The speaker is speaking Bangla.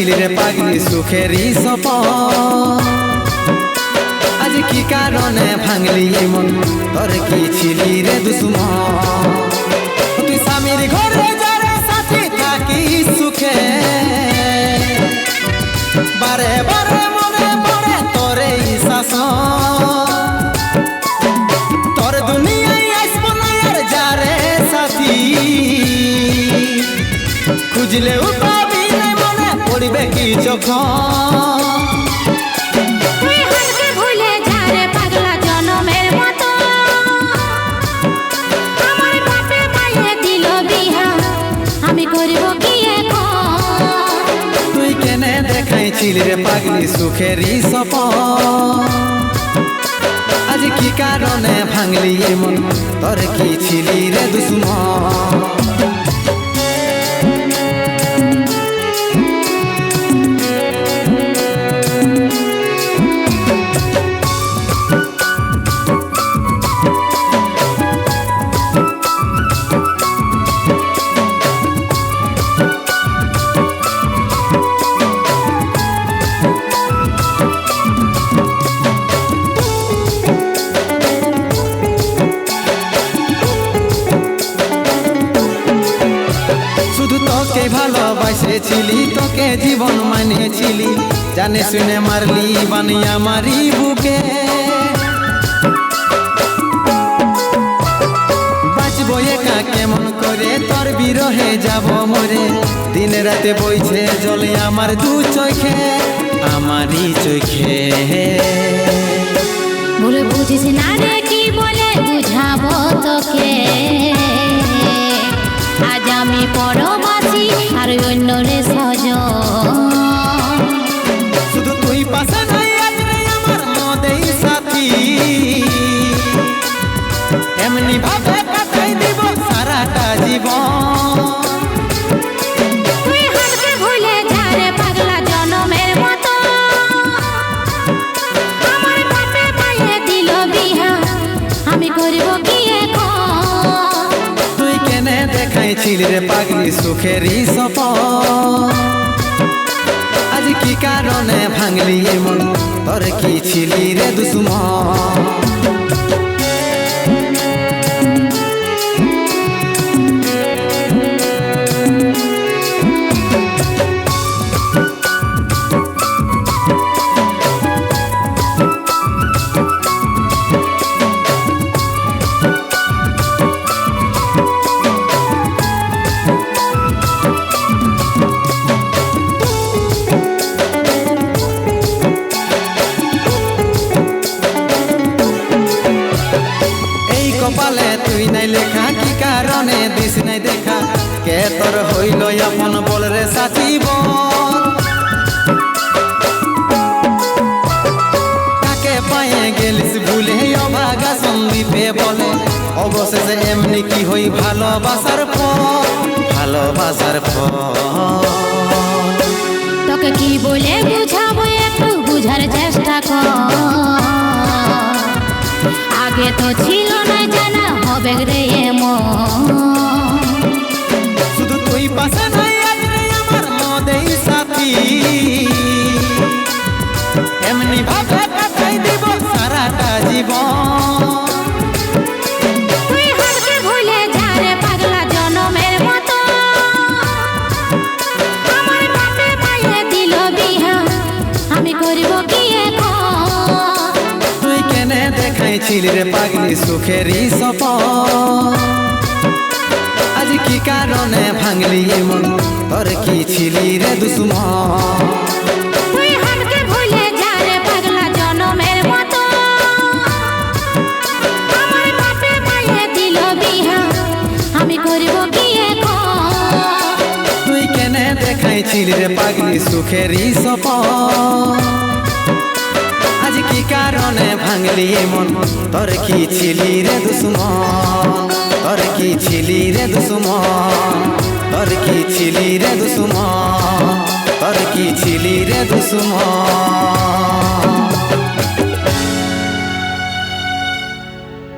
দেখাইছিলি রে পাগলি সুখেরই সপন আজ কি কারণে ভাঙলি মন তোর কি ছিলি রে দুশ্মন তুই স্বামীর ঘরে যারে সাথে থাকি সুখে বারে বারে মনে পড়ে তোর এই শাসন তোর দুনিয়ায় আসবো না আর যারে সাথী খুঁজলেও পাবি না মনে পড়বে কি যখন দেখাইছিলি রে পাগলি সুখেরই সপন আজ কি কারণে ভাঙলি মন তোর কি ছিলি রে দুশ্মন তোকে ভালোবাসেছিলি তোকে জীবন মানেছিলি জানে শুনে মারলি বানিয়া মারি বুকে বাঁচবো একা কেমন করে তোর বিরহে যাব মরে দিন রাতে বইছে জলে আমার দু চোখে আমারই চোখে বলে বুঝিস না রে কি বলে বুঝাবো তোকে আজ আমি পরবাসী আর অন্য রে সজন শুধু তুই পাশে নাই আজ রে আমার মদেই সাথী এমনি ভাবে কাটাই দিব সারাটা জীবন তুই হারকে ভুলে যা রে পাগলা জনমের মতো আমার বাপে পায়ে দিল বিহা আমি করব কি এখন তুই কেনে দেখাইছিলি রে পাগলি সুখেরই সপন আজ কি কারণে ভাঙলি মন তোর কি ছিলি রে দুশ্মন কপালে তুই নাই লেখা কি কারণে দিস নাই দেখা কে তোর হইল আপন বল রে সাথী বল কাকে পায়ে গেলিস ভুলে অভাগা সন্দীপে বলে অবশেষে এমনি কি হই ভালোবাসার ফল তোকে কি বলে বুঝাবো একটু বুঝার চেষ্টা কর আগে তো ছিল না জানা হবে রে শুধু তুই পাশে নাই আজ রে আমার মদেই সাথী এমনি ভাবে কাটাই দিব সারাটা জীবন তুই হারকে ভুলে যা রে পাগলা জনমের মতো আমার বাপে পায়ে দিল বিহা আমি করব কি এখন তুই কেনে দেখাইছিলি রে পাগলি সুখেরই সপন আজ কি কারণে ভাঙলি মন তোর কি ছিলি রে দুশ্মন তুই হারকে ভুলে যা রে পাগলা জনমের মতো আমার বাপে পায়ে দিল বিহা আমি করব কি এখন তুই কেনে দেখাইছিলি রে পাগলি সুখেরই সপন আজ কি কারণে ভাঙলি মন তোর কি ছিলি রে দুশ্মন তোর কি ছিলি রে দুশ্মন তোর কি ছিলি রে দুশ্মন তোর কি ছিলি রে দুশ্মন